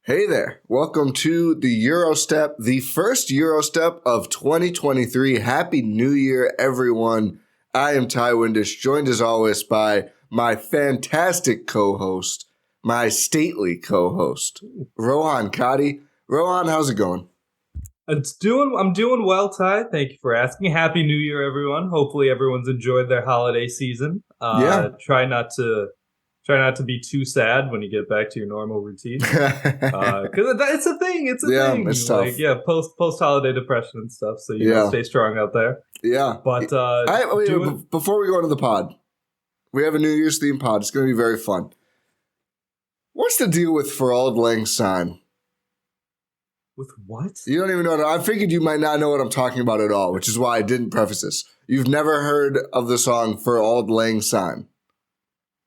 Hey there. Welcome to the Eurostep, the first Eurostep of 2023. Happy New Year, everyone. I am Ty Windisch, joined as always by my fantastic co-host, my stately co-host, Rohan Katti. Rohan, how's it going? I'm doing well, Ty. Thank you for asking. Happy New Year, everyone. Hopefully everyone's enjoyed their holiday season. Yeah. Try not to be too sad when you get back to your normal routine. Because it's a thing. It's a thing. It's tough. Post holiday depression and stuff. So stay strong out there. Yeah. But before we go into the pod, we have a New Year's theme pod. It's going to be very fun. What's the deal with For Auld Lang Syne? With what? You don't even know. I figured you might not know what I'm talking about at all, which is why I didn't preface this. You've never heard of the song For Auld Lang Syne?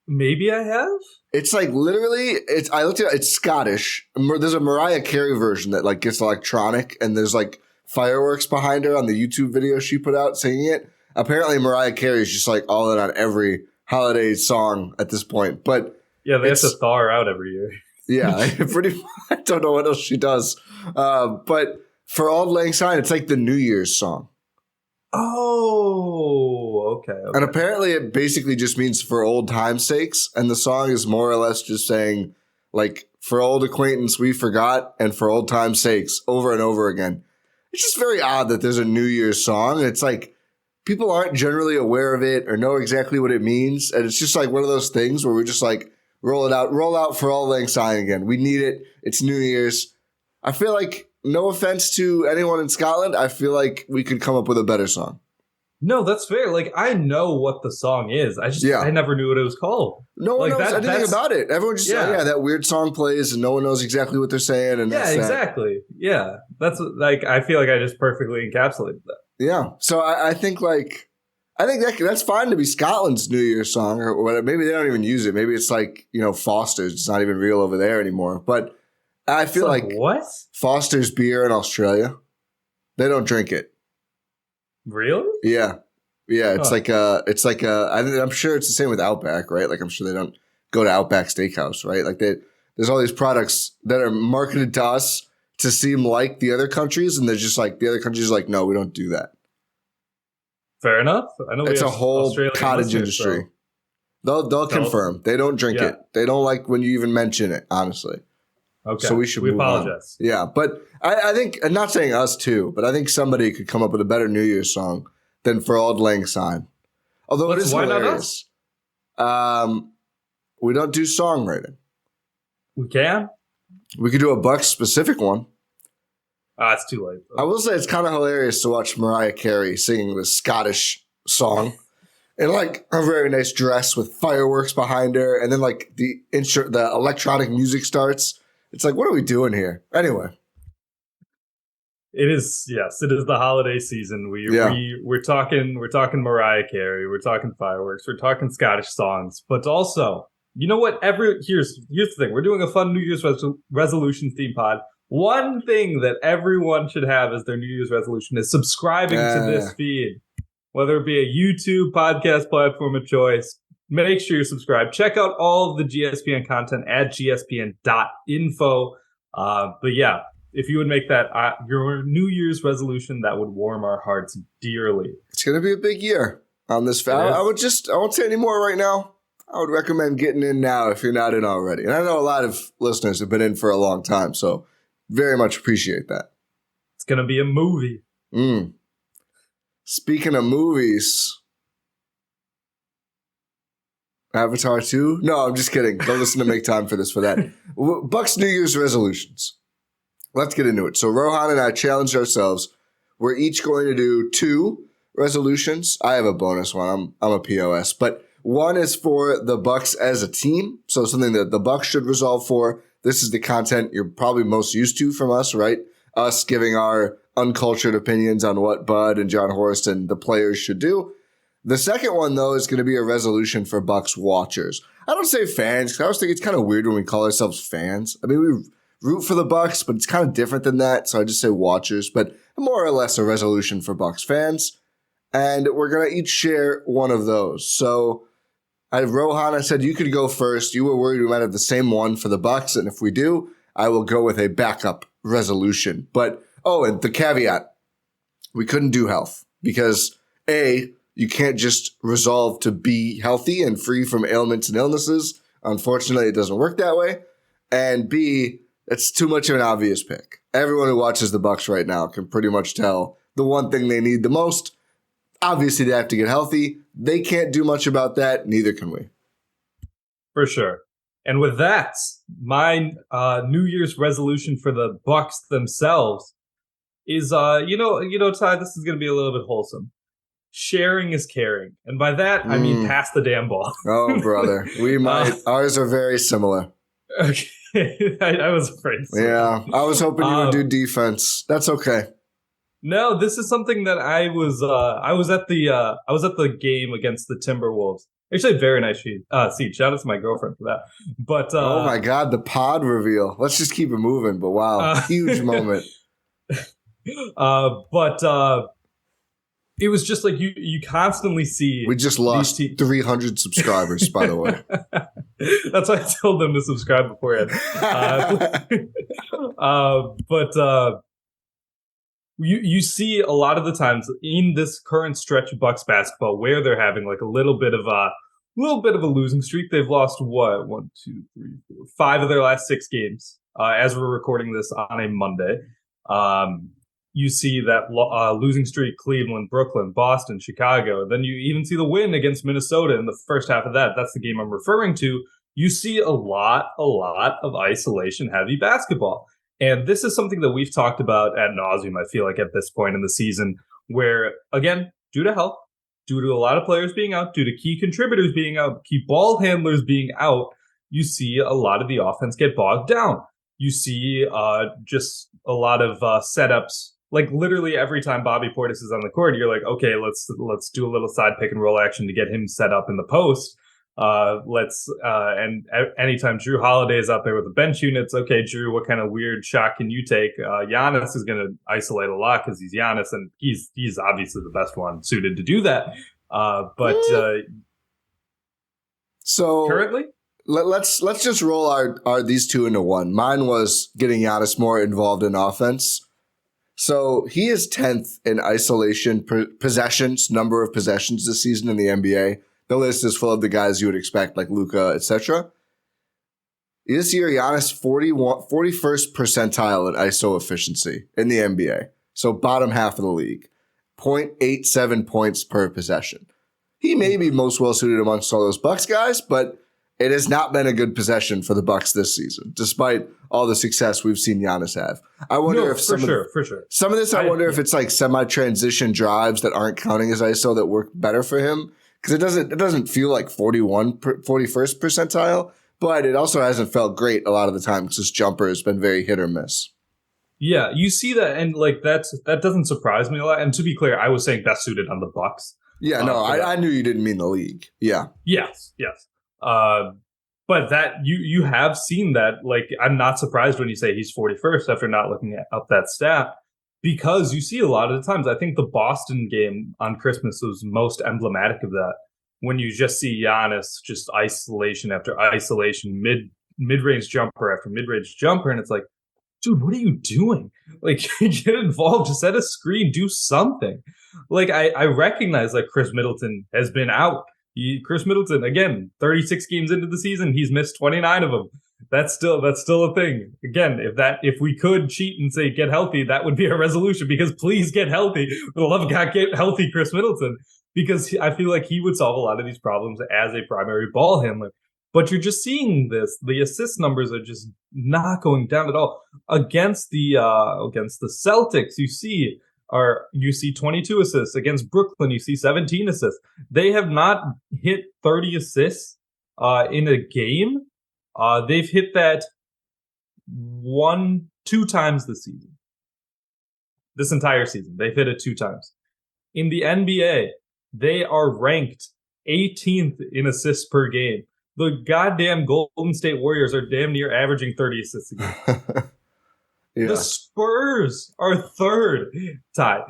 Maybe I have. It's like literally. I looked at it. It's Scottish. There's a Mariah Carey version that like gets electronic, and there's like fireworks behind her on the YouTube video she put out singing it. Apparently, Mariah Carey is just like all in on every holiday song at this point. But yeah, they have to thaw her out every year. Yeah, I don't know what else she does. But For Auld Lang Syne, it's like the New Year's song. Oh, okay. And apparently it basically just means for old time's sakes. And the song is more or less just saying, like, for old acquaintance we forgot, and for old time's sakes, over and over again. It's just very odd that there's a New Year's song. It's like people aren't generally aware of it or know exactly what it means. And it's just like one of those things where we're just like, roll out For Auld Lang Syne again. We need it. It's New Year's. I feel like, no offense to anyone in Scotland, I feel like we could come up with a better song. No, that's fair. Like, I know what the song is. I never knew what it was called. No one knows anything about it. Everyone just that weird song plays and no one knows exactly what they're saying. And exactly. Yeah, that's like I feel like I just perfectly encapsulated that. Yeah. So I think that's fine to be Scotland's New Year's song or whatever. Maybe they don't even use it. Maybe it's like, Foster's. It's not even real over there anymore. But I feel like what? Foster's beer in Australia, they don't drink it. Really? Yeah. Yeah. It's I'm sure it's the same with Outback, right? Like I'm sure they don't go to Outback Steakhouse, right? Like there's all these products that are marketed to us to seem like the other countries. And they're just like, the other countries are like, no, we don't do that. Fair enough. I know it's a whole Australian cottage industry. So. They'll confirm. They don't drink it. They don't like when you even mention it, honestly. Okay. So we apologize. On. Yeah, but I think, I'm not saying us too, but I think somebody could come up with a better New Year's song than For Auld Lang Syne. Although it is hilarious. Not us? We don't do songwriting. We can? We could do a Bucks specific one. It's too late. I will say it's kind of hilarious to watch Mariah Carey singing this Scottish song in like a very nice dress with fireworks behind her, and then like the electronic music starts. It's like, what are we doing here? Anyway. It is the holiday season. We're talking Mariah Carey, we're talking fireworks, we're talking Scottish songs, but also, you know what? Here's the thing. We're doing a fun New Year's resolution theme pod. One thing that everyone should have as their New Year's resolution is subscribing to this feed, whether it be a YouTube podcast platform of choice. Make sure you're subscribed. Check out all of the GSPN content at gspn.info. But yeah, if you would make that your New Year's resolution, that would warm our hearts dearly. It's going to be a big year on this. I won't say any more right now. I would recommend getting in now if you're not in already. And I know a lot of listeners have been in for a long time, so very much appreciate that. It's going to be a movie. Speaking of movies, Avatar 2? No, I'm just kidding. Don't listen to Make Time for that. Bucks New Year's resolutions. Let's get into it. So Rohan and I challenged ourselves. We're each going to do 2 resolutions. I have a bonus one. I'm a POS. But one is for the Bucks as a team. So something that the Bucks should resolve for. This is the content you're probably most used to from us, right? Us giving our uncultured opinions on what Bud and John Horst and the players should do. The second one, though, is going to be a resolution for Bucks watchers. I don't say fans, because I always think it's kind of weird when we call ourselves fans. I mean, we root for the Bucks, but it's kind of different than that, so I just say watchers. But more or less a resolution for Bucks fans. And we're going to each share one of those. So Rohan, I said you could go first. You were worried we might have the same one for the Bucks, and if we do, I will go with a backup resolution. But, and the caveat, we couldn't do health because A, you can't just resolve to be healthy and free from ailments and illnesses. Unfortunately, it doesn't work that way. And B, it's too much of an obvious pick. Everyone who watches the Bucks right now can pretty much tell the one thing they need the most. Obviously, they have to get healthy. They can't do much about that. Neither can we. For sure. And with that, my New Year's resolution for the Bucks themselves is, Ty, this is going to be a little bit wholesome. Sharing is caring. And by that, I mean pass the damn ball. Oh, brother. We might. Ours are very similar. Okay. I was afraid. Yeah. I was hoping you would do defense. That's okay. No, this is something that I was at the game against the Timberwolves. Actually, very nice seat. Shout out to my girlfriend for that. But oh my God, the pod reveal. Let's just keep it moving. But wow, huge moment. It was just like you constantly see. We just lost 300 subscribers, by the way. That's why I told them to subscribe beforehand. You see a lot of the times in this current stretch of Bucks basketball where they're having like a little bit of a losing streak. They've lost 5 of their last 6 games as we're recording this on a Monday. You see that losing streak, Cleveland, Brooklyn, Boston, Chicago. Then you even see the win against Minnesota in the first half of that. That's the game I'm referring to. You see a lot of isolation-heavy basketball. And this is something that we've talked about ad nauseum, I feel like, at this point in the season, where, again, due to health, due to a lot of players being out, due to key contributors being out, key ball handlers being out, you see a lot of the offense get bogged down. You see just a lot of setups. Like literally every time Bobby Portis is on the court, you're like, okay, let's do a little side pick and roll action to get him set up in the post. And anytime Drew Holiday is out there with the bench units, okay, Drew, what kind of weird shot can you take? Giannis is going to isolate a lot because he's Giannis, and he's obviously the best one suited to do that. So currently, let's just roll our these two into one. Mine was getting Giannis more involved in offense. So he is 10th in isolation possessions, number of possessions this season in the NBA. The list is full of the guys you would expect, like Luka, etc. This year, Giannis 41st percentile in ISO efficiency in the NBA. So bottom half of the league. 0.87 points per possession. He may be most well-suited amongst all those Bucks guys, but it has not been a good possession for the Bucks this season, despite all the success we've seen Giannis have. I wonder if some of this, I wonder if it's like semi-transition drives that aren't counting as ISO that work better for him. Because it doesn't feel like 41st percentile, but it also hasn't felt great a lot of the time because his jumper has been very hit or miss. Yeah, you see that, and like that doesn't surprise me a lot. And to be clear, I was saying best suited on the Bucks. Yeah, I knew you didn't mean the league. Yeah. Yes. But that you have seen that. Like, I'm not surprised when you say he's 41st after not looking up that stat. Because you see a lot of the times, I think the Boston game on Christmas was most emblematic of that. When you just see Giannis just isolation after isolation, mid-range jumper after mid-range jumper, and it's like, dude, what are you doing? Like, get involved, just set a screen, do something. Like, I recognize like Chris Middleton has been out. Chris Middleton, again, 36 games into the season, he's missed 29 of them. That's still a thing. Again, if we could cheat and say get healthy, that would be a resolution. Because please get healthy. For the love of God, get healthy, Chris Middleton. Because I feel like he would solve a lot of these problems as a primary ball handler. But you're just seeing this. The assist numbers are just not going down at all. Against the Celtics, you see 22 assists. Against Brooklyn, you see 17 assists. They have not hit 30 assists in a game. They've hit that 2 times this season. This entire season, they've hit it 2 times. In the NBA, they are ranked 18th in assists per game. The goddamn Golden State Warriors are damn near averaging 30 assists a game. Yeah. The Spurs are 3rd, Ty.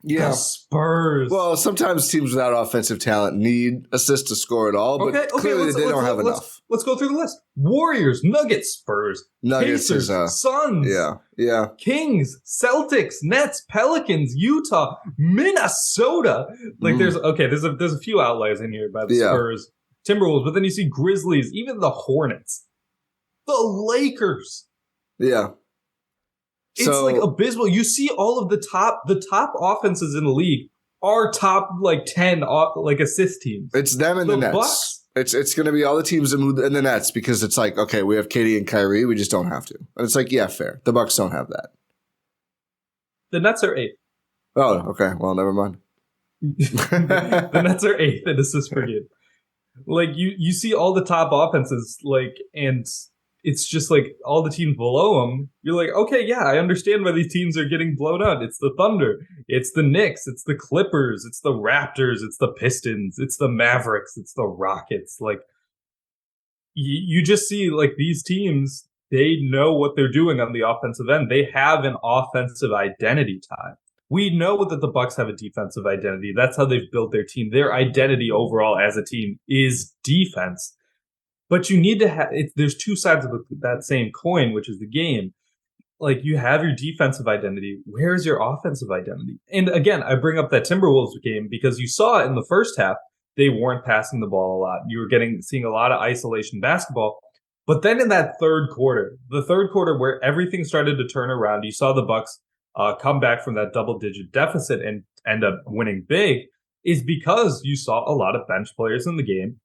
Yeah. The Spurs. Well, sometimes teams without offensive talent need assists to score at all, but clearly they don't have enough. Let's go through the list. Warriors, Nuggets, Spurs, Nuggets Pacers, Suns, yeah, Kings, Celtics, Nets, Pelicans, Utah, Minnesota. Like there's a few outliers in here by the Spurs, Timberwolves, but then you see Grizzlies, even the Hornets, the Lakers. Yeah. It's like abysmal. You see all of the top offenses in the league are top like 10 like assist teams. It's them and the Nets. Bucks. It's going to be all the teams in the Nets because it's like, okay, we have Katti and Kyrie. We just don't have to. And it's like, yeah, fair. The Bucks don't have that. The Nets are 8th. Oh, okay. Well, never mind. The Nets are 8th in assists per game. Like you see all the top offenses like, and it's just like all the teams below them. You're like, okay, yeah, I understand why these teams are getting blown out. It's the Thunder, it's the Knicks, it's the Clippers, it's the Raptors, it's the Pistons, it's the Mavericks, it's the Rockets. Like you just see like these teams, they know what they're doing on the offensive end. They have an offensive identity time. We know that the Bucks have a defensive identity. That's how they've built their team. Their identity overall as a team is defense. But you need to have, there's two sides of that same coin, which is the game. Like you have your defensive identity. Where is your offensive identity? And again, I bring up that Timberwolves game because you saw it in the first half. They weren't passing the ball a lot. You were seeing a lot of isolation basketball. But then in that third quarter where everything started to turn around, you saw the Bucks come back from that double-digit deficit and end up winning big, is because you saw a lot of bench players in the game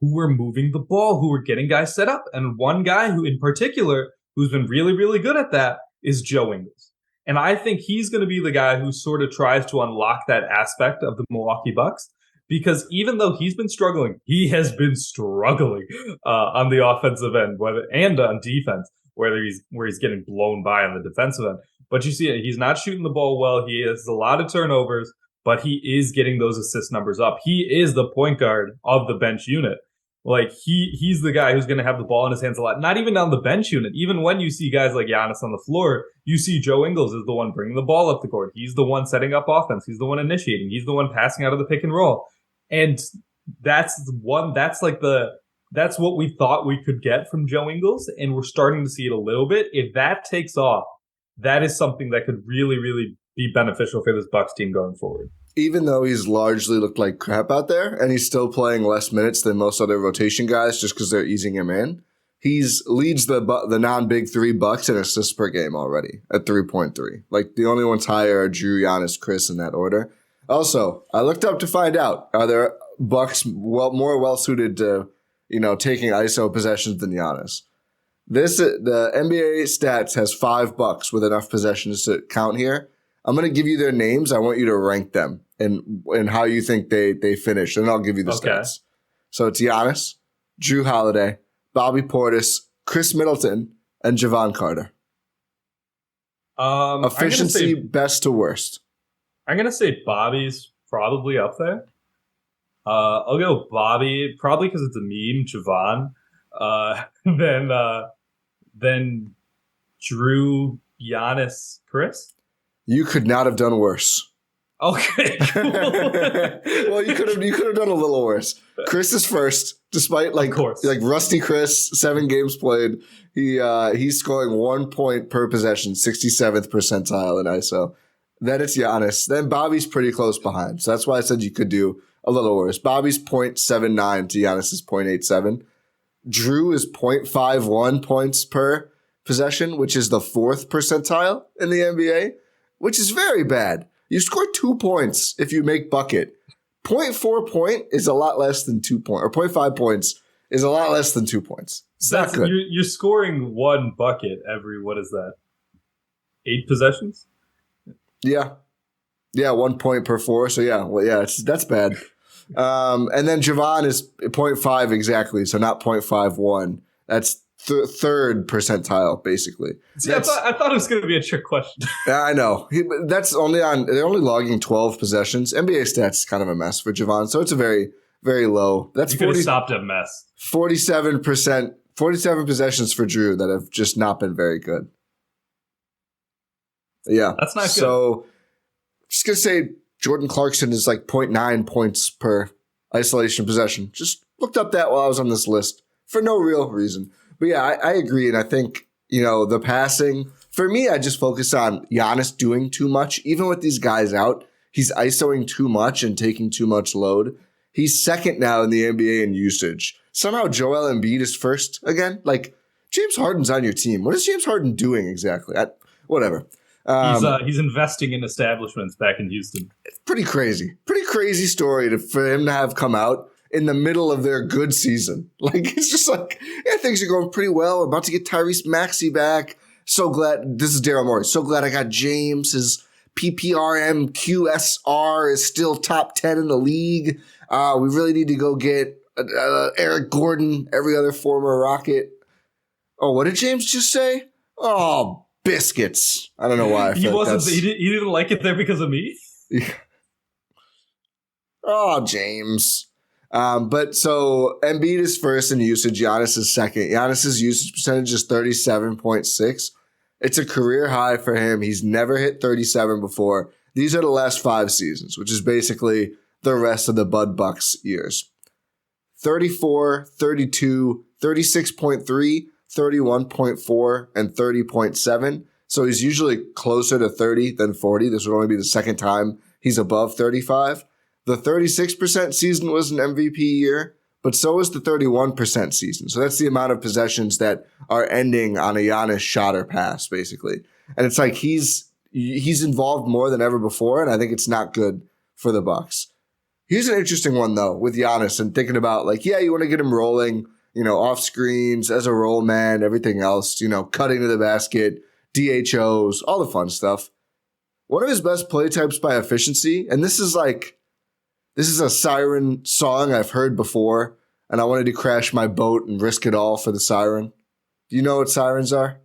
who were moving the ball, who were getting guys set up. And one guy who in particular, who's been really, really good at that is Joe Ingles. And I think he's going to be the guy who sort of tries to unlock that aspect of the Milwaukee Bucks, because even though he's been struggling, he has been struggling on the offensive end and on defense, where he's getting blown by on the defensive end. But you see it, he's not shooting the ball well. He has a lot of turnovers, but he is getting those assist numbers up. He is the point guard of the bench unit. Like he's the guy who's going to have the ball in his hands a lot. Not even on the bench unit. Even when you see guys like Giannis on the floor, you see Joe Ingles is the one bringing the ball up the court. He's the one setting up offense. He's the one initiating. He's the one passing out of the pick and roll. And that's what we thought we could get from Joe Ingles, and we're starting to see it a little bit. If that takes off, that is something that could really, really be beneficial for this Bucks team going forward. Even though he's largely looked like crap out there, and he's still playing less minutes than most other rotation guys just because they're easing him in, leads the non-big three Bucks in assists per game already at 3.3. Like the only ones higher are Drew, Giannis, Chris in that order. Also, I looked up to find out, are there Bucks more well-suited to, taking ISO possessions than Giannis? The NBA stats has 5 Bucks with enough possessions to count here. I'm going to give you their names. I want you to rank them and how you think they finish, and I'll give you the stats. So it's Giannis, Drew Holiday, Bobby Portis, Chris Middleton, and Javon Carter. Efficiency best to worst. I'm going to say Bobby's probably up there. I'll go Bobby, probably because it's a meme, Javon. Then Drew, Giannis, Chris. You could not have done worse. Okay. Well, you could have done a little worse. Chris is first, despite like Rusty Chris, 7 games played. He's scoring 1 point per possession, 67th percentile in ISO. Then it's Giannis. Then Bobby's pretty close behind. So that's why I said you could do a little worse. Bobby's 0.79 to Giannis's 0.87. Drew is 0.51 points per possession, which is the 4th percentile in the NBA, which is very bad. You score 2 points if you make bucket. 0.4 point is a lot less than 2 points, or 0.5 points is a lot less than 2 points. It's not good. You're scoring 1 bucket every, what is that, 8 possessions? Yeah. 1 point per 4. So that's bad. And then Javon is 0.5 exactly, so not 0.51. That's third percentile, basically. See, I thought it was going to be a trick question. I know. They're only logging 12 possessions. NBA stats is kind of a mess for Javon, so it's a very, very low. That's you could have stopped a mess. 47%, 47 possessions for Drew that have just not been very good. Yeah. That's not good. So, just going to say Jordan Clarkson is like 0.9 points per isolation possession. Just looked up that while I was on this list. for no real reason. But yeah, I agree. And I think, the passing, for me, I just focus on Giannis doing too much. Even with these guys out, he's isoing too much and taking too much load. He's second now in the NBA in usage. Somehow Joel Embiid is first again. Like, James Harden's on your team. What is James Harden doing exactly? Whatever. He's investing in establishments back in Houston. It's pretty crazy. Pretty crazy story for him to have come out in the middle of their good season. Like, it's just like, yeah, things are going pretty well. We're about to get Tyrese Maxey back. So glad. This is Daryl Morey. So glad I got James. His PPRM QSR is still top 10 in the league. We really need to go get Eric Gordon, every other former Rocket. Oh, what did James just say? Oh, biscuits. I don't know why. I feel he didn't like it there because of me? Yeah. Oh, James. But so Embiid is first in usage. Giannis is second. Giannis's usage percentage is 37.6. It's a career high for him. He's never hit 37 before. These are the last 5 seasons, which is basically the rest of the Bud Bucks years. 34, 32, 36.3, 31.4, and 30.7. So he's usually closer to 30 than 40. This would only be the second time he's above 35. The 36% season was an MVP year, but so is the 31% season. So that's the amount of possessions that are ending on a Giannis shot or pass, basically. And it's like he's involved more than ever before, and I think it's not good for the Bucks. Here's an interesting one, though, with Giannis and thinking about, like, yeah, you want to get him rolling, off screens, as a roll man, everything else, cutting to the basket, DHOs, all the fun stuff. One of his best play types by efficiency, and this is a siren song I've heard before, and I wanted to crash my boat and risk it all for the siren. Do you know what sirens are?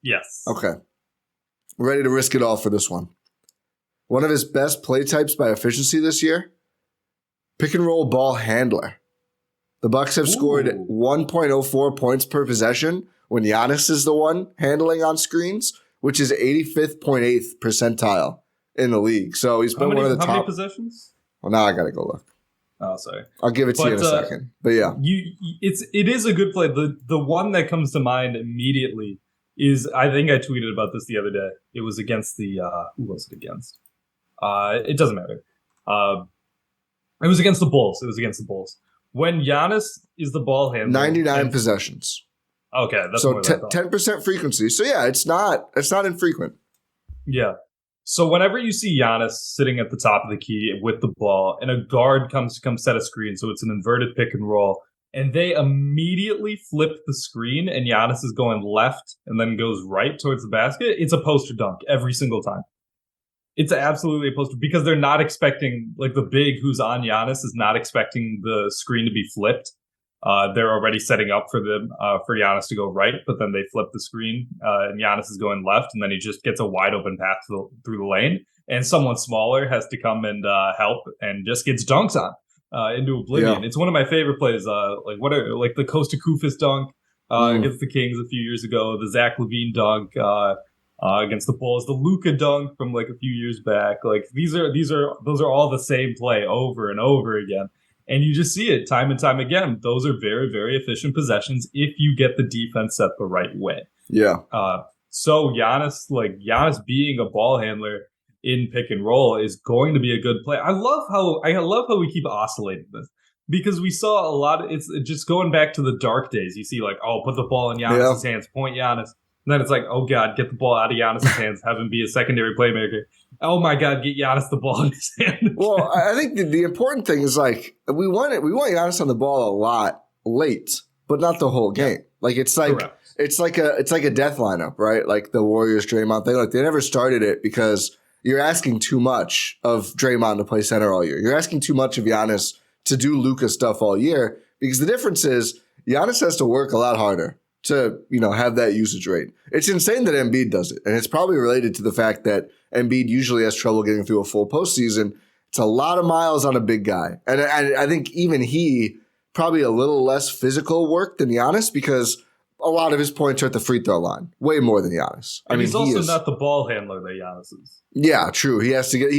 Yes. Okay. Ready to risk it all for this one. One of his best play types by efficiency this year, pick and roll ball handler. The Bucks have scored 1.04 points per possession when Giannis is the one handling on screens, which is 85th percentile in the league. So he's been one of the top. How many possessions? Well, now I got to go look. Oh, sorry. I'll give it to you in a second. But yeah. It is a good play. The one that comes to mind immediately is, I think I tweeted about this the other day. It was against the, who was it against? It doesn't matter. It was against the Bulls. When Giannis is the ball handler. 99 possessions. Okay. That's so 10% frequency. So yeah, it's not infrequent. Yeah. So whenever you see Giannis sitting at the top of the key with the ball and a guard comes to come set a screen, so it's an inverted pick and roll, and they immediately flip the screen and Giannis is going left and then goes right towards the basket, it's a poster dunk every single time. It's absolutely a poster because they're not expecting, like, the big who's on Giannis is not expecting the screen to be flipped. They're already setting up for Giannis to go right, but then they flip the screen and Giannis is going left, and then he just gets a wide open path through the lane, and someone smaller has to come and help and just gets dunks on into oblivion. Yeah. It's one of my favorite plays. Like the Costa Koufis dunk against the Kings a few years ago, the Zach LaVine dunk against the Bulls, the Luka dunk from like a few years back. Like those are all the same play over and over again. And you just see it time and time again. Those are very, very efficient possessions if you get the defense set the right way. Yeah. So Giannis being a ball handler in pick and roll is going to be a good play. I love how we keep oscillating this because we saw a lot of it's just going back to the dark days. You see like, oh, put the ball in Giannis's hands, point Giannis. And then it's like, oh God, get the ball out of Giannis' hands, have him be a secondary playmaker. Oh my God, get Giannis the ball in his hand. Well, I think the important thing is like we want Giannis on the ball a lot late, but not the whole game. Like it's like Correct. it's like a death lineup, right? Like the Warriors Draymond thing. Like they never started it because you're asking too much of Draymond to play center all year. You're asking too much of Giannis to do Luka stuff all year because the difference is Giannis has to work a lot harder to, have that usage rate. It's insane that Embiid does it. And it's probably related to the fact that Embiid usually has trouble getting through a full postseason. It's a lot of miles on a big guy. And I think even he probably a little less physical work than Giannis because a lot of his points are at the free throw line. Way more than Giannis. He's also not the ball handler that Giannis is. Yeah, true. He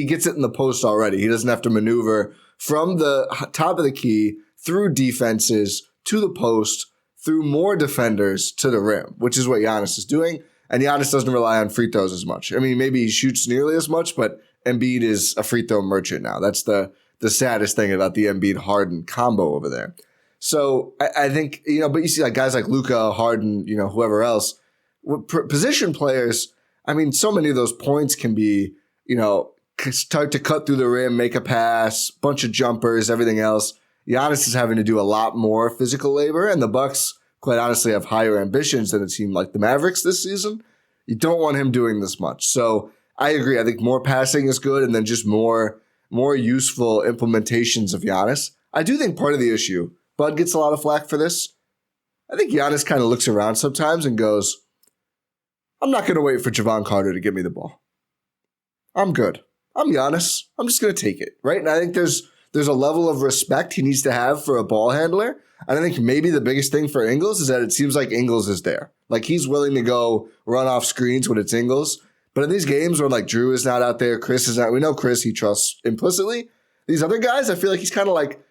gets it in the post already. He doesn't have to maneuver from the top of the key through defenses to the post, through more defenders to the rim, which is what Giannis is doing. And Giannis doesn't rely on free throws as much. I mean, maybe he shoots nearly as much, but Embiid is a free throw merchant now. That's the saddest thing about the Embiid-Harden combo over there. So I think, but you see like guys like Luka, Harden, whoever else, position players, I mean, so many of those points can be, start to cut through the rim, make a pass, bunch of jumpers, everything else. Giannis is having to do a lot more physical labor, and the Bucks, quite honestly, have higher ambitions than a team like the Mavericks this season. You don't want him doing this much. So I agree. I think more passing is good, and then just more useful implementations of Giannis. I do think part of the issue, Bud gets a lot of flack for this. I think Giannis kind of looks around sometimes and goes, I'm not going to wait for Javon Carter to give me the ball. I'm good. I'm Giannis. I'm just going to take it, right? And I think there's a level of respect he needs to have for a ball handler. And I think maybe the biggest thing for Ingles is that it seems like Ingles is there. Like he's willing to go run off screens when it's Ingles. But in these games where like Drew is not out there, Chris is not, we know Chris he trusts implicitly. These other guys, I feel like he's kind of like,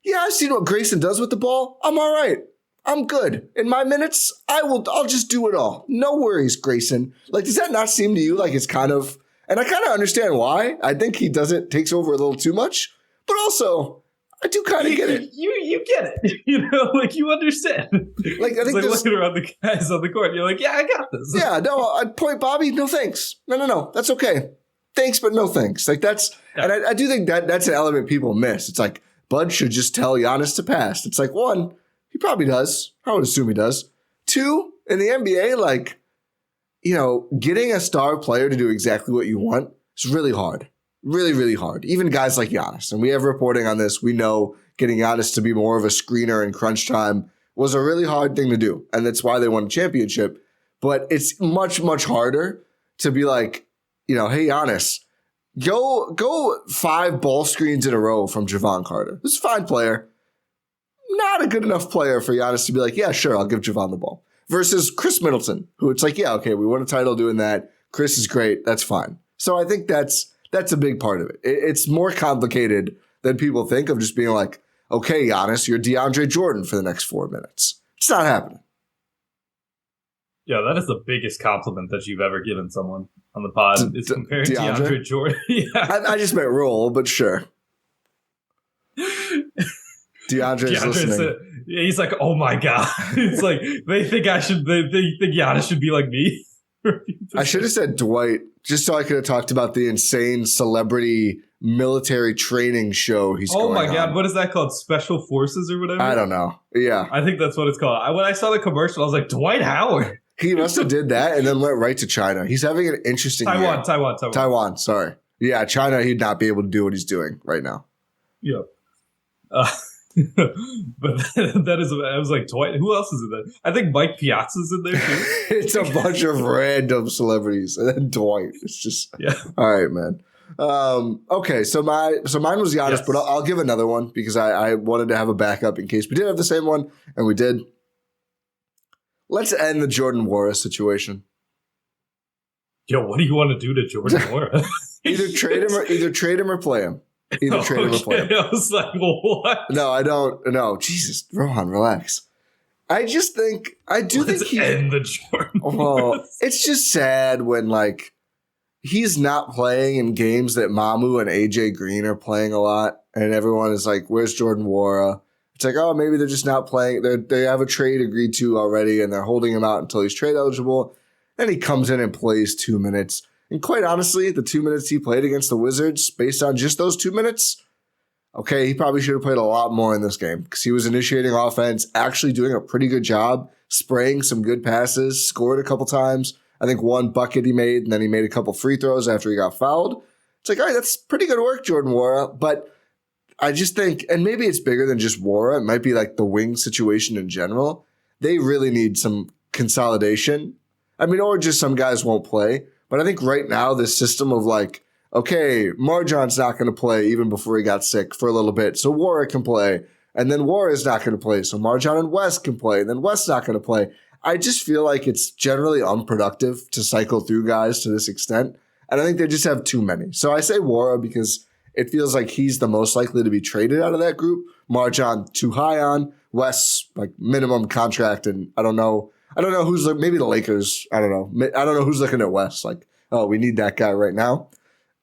yeah, I've seen what Grayson does with the ball. I'm all right. I'm good. In my minutes, I'll just do it all. No worries, Grayson. Like, does that not seem to you like it's kind of, and I kind of understand why. I think he takes over a little too much, but also I do kind of get it. You get it. Like you understand. Like I think like looking around the guys on the court, you're like, yeah, I got this. Yeah, no, I'd point Bobby, no thanks. No, that's okay. Thanks, but no thanks. Like that's, yeah. And I do think that's an element people miss. It's like Bud should just tell Giannis to pass. It's like, one, he probably does. I would assume he does. Two, in the NBA, like, getting a star player to do exactly what you want is really hard. Really, really hard. Even guys like Giannis. And we have reporting on this. We know getting Giannis to be more of a screener in crunch time was a really hard thing to do. And that's why they won a championship. But it's much, much harder to be like, hey, Giannis, go 5 ball screens in a row from Javon Carter. This is a fine player. Not a good enough player for Giannis to be like, yeah, sure, I'll give Javon the ball. Versus Chris Middleton, who it's like, yeah, okay, we won a title doing that. Chris is great. That's fine. So I think that's a big part of it. It's more complicated than people think of just being like, okay, Giannis, you're DeAndre Jordan for the next 4 minutes. It's not happening. Yeah, that is the biggest compliment that you've ever given someone on the pod. Is comparing DeAndre Jordan. Yeah. I just meant role, but sure. DeAndre's listening. He's like, oh my God. It's like, they think Giannis should be like me. I should have said Dwight, just so I could have talked about the insane celebrity military training show he's going on. Oh my God, what is that called? Special Forces or whatever? I don't know. Yeah. I think that's what it's called. When I saw the commercial, I was like, Dwight Howard. He must have did that and then went right to China. He's having an interesting year. Taiwan, sorry. Yeah, China, he'd not be able to do what he's doing right now. Yeah. But that is, I was like, Dwight, who else is in there? I think Mike Piazza's in there too. It's a bunch of random celebrities. And then Dwight. It's just, yeah. All right, man. Okay, so mine was Giannis, yes. But I'll give another one because I wanted to have a backup in case we did have the same one, and we did. Let's end the Jordan Nwora situation. Yo, what do you want to do to Jordan Nwora? Either trade him or play him. Either trade him or play him. I was like, what? No, I don't. No, Jesus, Rohan, relax. I just think end the Jordan. Well, it's just sad when like he's not playing in games that Mamu and AJ Green are playing a lot, and everyone is like, "Where's Jordan Nwora?" It's like, oh, maybe they're just not playing. They have a trade agreed to already, and they're holding him out until he's trade eligible. Then he comes in and plays 2 minutes. And quite honestly, the 2 minutes he played against the Wizards, based on just those 2 minutes, okay, he probably should have played a lot more in this game because he was initiating offense, actually doing a pretty good job, spraying some good passes, scored a couple times. I think one bucket he made, and then he made a couple free throws after he got fouled. It's like, all right, that's pretty good work, Jordan Nwora. But I just think, and maybe it's bigger than just Nwora. It might be like the wing situation in general. They really need some consolidation. I mean, or just some guys won't play. But I think right now, this system of like, okay, Marjan's not going to play even before he got sick for a little bit. So Nwora can play. And then Nwora is not going to play. So Marjan and West can play. And then West's not going to play. I just feel like it's generally unproductive to cycle through guys to this extent. And I think they just have too many. So I say Nwora because it feels like he's the most likely to be traded out of that group. MarJon too high on. Wes, like minimum contract, and I don't know who's maybe the Lakers. I don't know who's looking at Wes like, oh, we need that guy right now.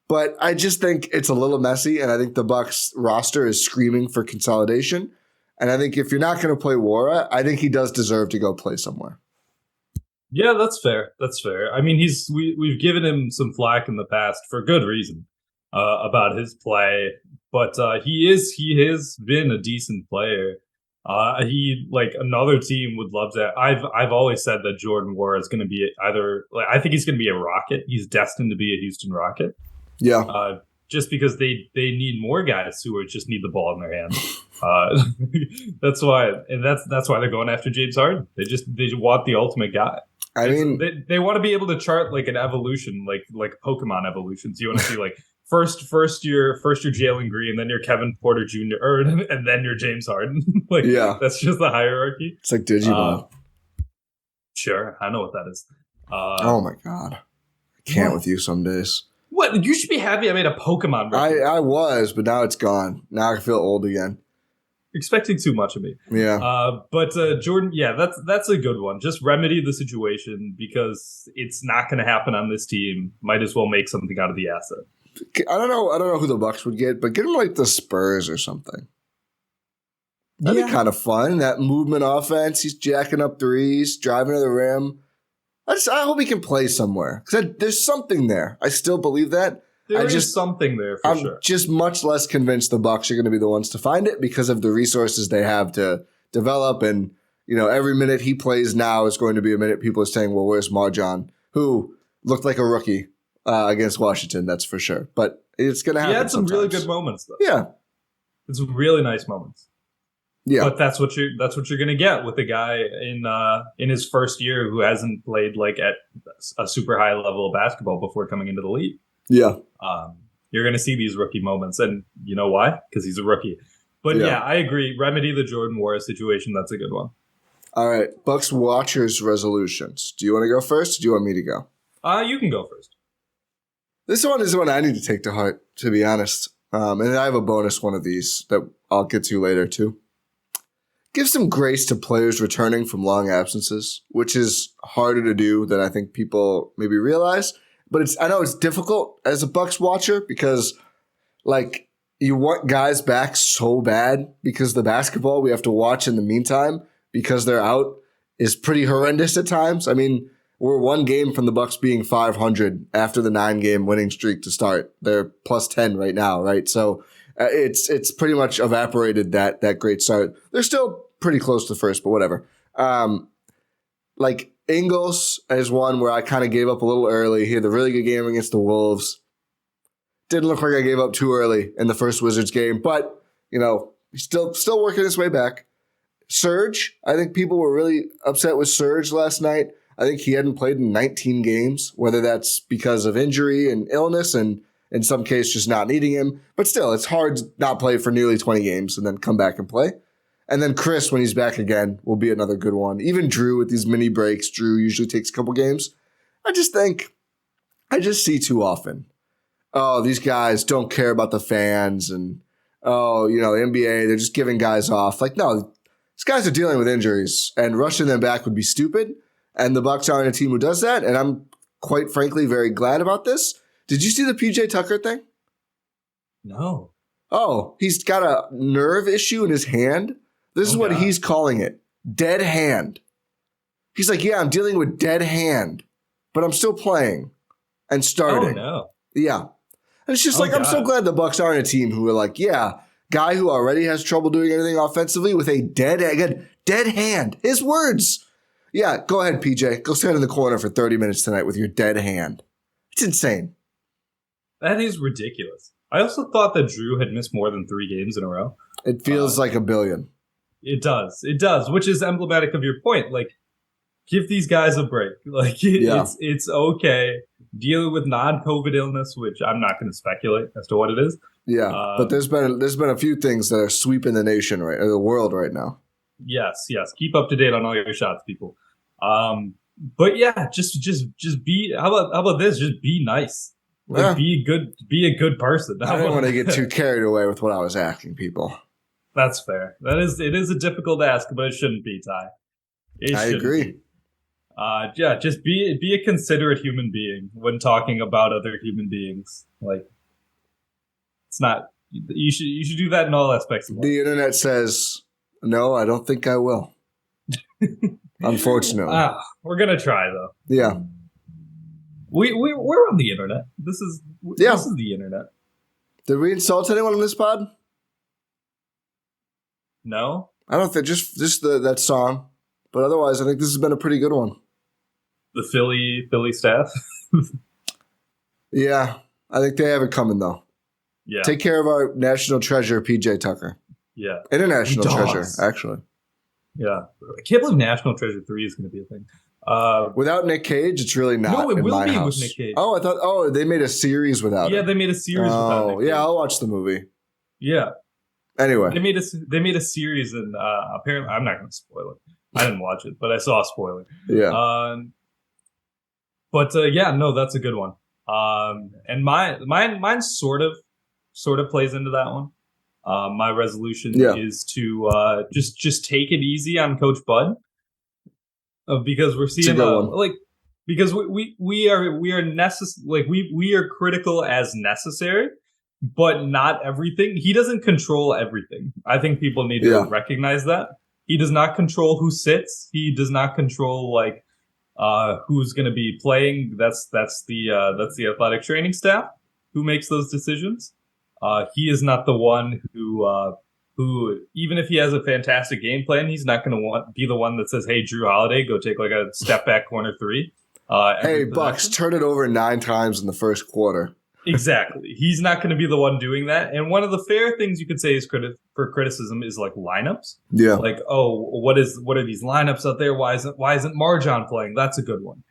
But I just think it's a little messy, and I think the Bucks roster is screaming for consolidation. And I think if you're not going to play Nwora, I think he does deserve to go play somewhere. Yeah, that's fair. That's fair. I mean, we've given him some flack in the past for good reason about his play, but he has been a decent player. He like another team would love to. I've always said that Jordan Nwora is going to be either. Like, I think he's going to be a Rocket. He's destined to be a Houston Rocket. Yeah. Just because they need more guys who just need the ball in their hands. That's why they're going after James Harden. They want the ultimate guy. I mean, they want to be able to chart like an evolution, like Pokemon evolutions. You want to see like first year Jalen Green, then you're Kevin Porter Jr., and then you're James Harden. Like, yeah, that's just the hierarchy. It's like Digimon. Sure, I know what that is. Oh my god, I can't with you some days. What? You should be happy I made a Pokemon reference. I was, but now it's gone. Now I feel old again. Expecting too much of me. Yeah. But Jordan, yeah, that's a good one. Just remedy the situation because it's not going to happen on this team. Might as well make something out of the asset. I don't know who the Bucks would get, but get him like the Spurs or something. That'd be kind of fun. That movement offense. He's jacking up threes, driving to the rim. I hope he can play somewhere because there's something there. I still believe that. There is something there for sure. I'm just much less convinced the Bucks are going to be the ones to find it because of the resources they have to develop. And, every minute he plays now is going to be a minute people are saying, well, where's MarJon, who looked like a rookie against Washington, that's for sure. But it's going to happen. He had some really good moments, though. Yeah. It's really nice moments. Yeah. But that's what you're going to get with a guy in his first year who hasn't played like at a super high level of basketball before coming into the league. Yeah. You're going to see these rookie moments. And you know why? Because he's a rookie. But yeah, I agree. Remedy the Jordan Nwora situation. That's a good one. All right. Bucks Watchers resolutions. Do you want to go first or do you want me to go? You can go first. This one is one I need to take to heart, to be honest. And I have a bonus one of these that I'll get to later too. Give some grace to players returning from long absences, which is harder to do than I think people maybe realize. But I know it's difficult as a Bucks watcher because, like, you want guys back so bad because the basketball we have to watch in the meantime because they're out is pretty horrendous at times. I mean, we're one game from the Bucks being 500 after the 9-game winning streak to start. They're plus 10 right now, right? So it's pretty much evaporated that great start. They're still pretty close to first, but whatever. Like Ingles is one where I kind of gave up a little early. He had a really good game against the Wolves. Didn't look like I gave up too early in the first Wizards game, but he's still working his way back. Serge, I think people were really upset with Serge last night. I think he hadn't played in 19 games, whether that's because of injury and illness and in some case just not needing him. But still, it's hard to not play for nearly 20 games and then come back and play. And then Chris, when he's back again, will be another good one. Even Drew with these mini breaks. Drew usually takes a couple games. I just see too often, oh, these guys don't care about the fans and, oh, the NBA, they're just giving guys off. Like, no, these guys are dealing with injuries and rushing them back would be stupid. And the Bucks aren't a team who does that. And I'm quite frankly very glad about this. Did you see the PJ Tucker thing? No. Oh, he's got a nerve issue in his hand. This is what he's calling it. Dead hand. He's like, yeah, I'm dealing with dead hand, but I'm still playing and starting. Oh, no. Yeah. And it's just I'm so glad the Bucks aren't a team who are like, yeah, guy who already has trouble doing anything offensively with a dead hand. His words. Yeah, go ahead, PJ. Go stand in the corner for 30 minutes tonight with your dead hand. It's insane. That is ridiculous. I also thought that Drew had missed more than 3 games in a row. It feels like a billion. It does, which is emblematic of your point. Like, give these guys a break. Like, it's okay. Dealing with non-COVID illness, which I'm not going to speculate as to what it is. Yeah, but there's been a few things that are sweeping the nation or the world right now. Yes. Keep up to date on all your shots, people. But yeah, just be. How about this? Just be nice. Like, be a good person. I didn't want to get too carried away with what I was asking people. That's fair. It is a difficult ask, but it shouldn't be, Ty. I agree. Be. Yeah, just be a considerate human being when talking about other human beings. Like, it's not. You should do that in all aspects of life. The internet says no. I don't think I will. Unfortunately, we're gonna try though. Yeah, we're on the internet. This is the internet. Did we insult anyone on this pod? No, I don't think just that song, but otherwise, I think this has been a pretty good one. The Philly staff. Yeah, I think they have it coming though. Yeah, take care of our national treasure, PJ Tucker. Yeah, international treasure, actually. Yeah, I can't believe National Treasure 3 is going to be a thing. Without Nick Cage, it's really not. No, it will be house. With Nick Cage. Oh, I thought. Oh, they made a series without. Yeah, it. They made a series without Nick Cage. Yeah, I'll watch the movie. Yeah. Anyway, they made a series, and apparently, I'm not going to spoil it. I didn't watch it, but I saw a spoiler. Yeah. Yeah, no, that's a good one. And mine sort of plays into that one. My resolution is to just take it easy on Coach Bud, because we're seeing because we are critical as necessary, but not everything. He doesn't control everything. I think people need to recognize that. He does not control who sits. He does not control who's going to be playing. That's the athletic training staff who makes those decisions. He is not the one who, even if he has a fantastic game plan, he's not going to be the one that says, "Hey, Drew Holiday, go take like a step back corner three." Hey, Bucks, turn it over 9 times in the first quarter. Exactly. He's not going to be the one doing that. And one of the fair things you could say is for criticism is like lineups. Yeah. Like, what are these lineups out there? Why isn't Marjan playing? That's a good one.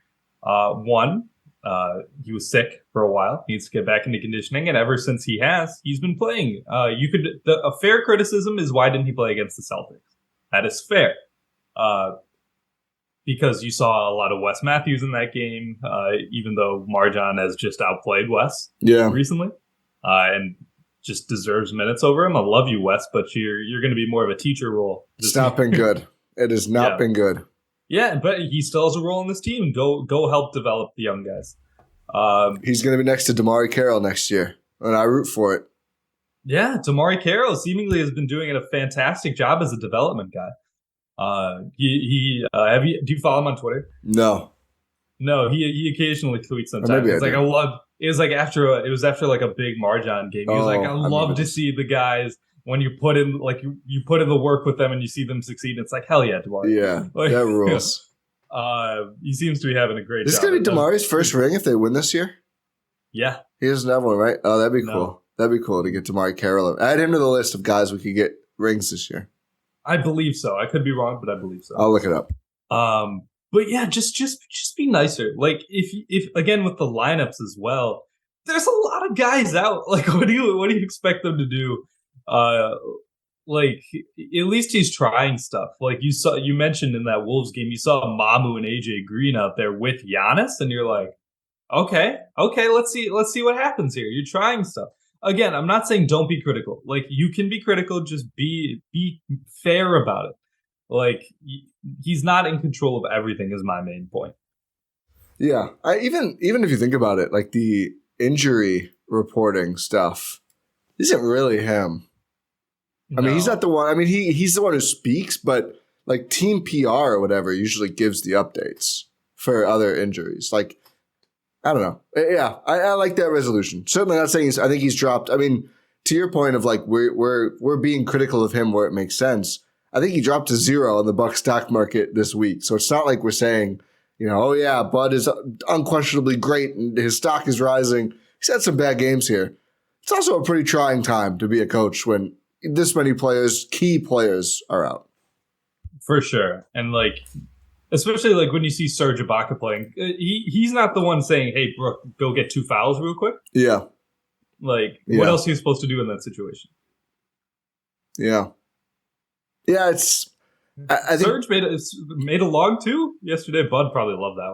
He was sick for a while. He needs to get back into conditioning, and ever since he's been playing. A fair criticism is, why didn't he play against the Celtics? That is fair. Because you saw a lot of Wes Matthews in that game, even though Marjan has just outplayed Wes recently, and just deserves minutes over him. I love you, Wes, but you're going to be more of a teacher role. It's not been good. It has not been good. Yeah, but he still has a role in this team. Go help develop the young guys. He's going to be next to DeMarre Carroll next year, and I root for it. Yeah, DeMarre Carroll seemingly has been doing a fantastic job as a development guy. Do you follow him on Twitter? No, he occasionally tweets sometimes. It was after like a big Marjan game. He was like, I love to see the guys when you put in you put in the work with them and you see them succeed. It's like, hell yeah, DeMarre. Yeah, that rules. He seems to be having a great job. This is gonna be DeMarre's first ring if they win this year. Yeah, he doesn't have one, right? Oh, that'd be cool. That'd be cool to get DeMarre Carroll. Add him to the list of guys we could get rings this year. I believe so. I could be wrong, but I believe so. I'll look it up. But yeah, just be nicer. Like if again with the lineups as well, there's a lot of guys out. Like what do you expect them to do? Like at least he's trying stuff. Like you mentioned in that Wolves game, you saw Mamu and AJ Green out there with Giannis, and you're like, okay, let's see what happens here. You're trying stuff. Again, I'm not saying don't be critical. Like, you can be critical, just be fair about it. Like, he's not in control of everything is my main point. Yeah. Even if you think about it, like the injury reporting stuff isn't really him. No. I mean, he's not the one. I mean, he's the one who speaks, but like team PR or whatever usually gives the updates for other injuries. Like, I don't know. Yeah, I like that resolution. Certainly not saying I think he's dropped. I mean, to your point of like we're being critical of him where it makes sense. I think he dropped to 0 on the Bucks stock market this week. So it's not like we're saying, oh yeah, Bud is unquestionably great and his stock is rising. He's had some bad games here. It's also a pretty trying time to be a coach when this many key players are out. For sure. And like, especially like when you see Serge Ibaka playing, he's not the one saying, "Hey, Brooke, go get 2 fouls real quick." Yeah. Like, what else are you supposed to do in that situation? Yeah. Yeah, it's. I think Serge made a log too yesterday. Bud probably loved that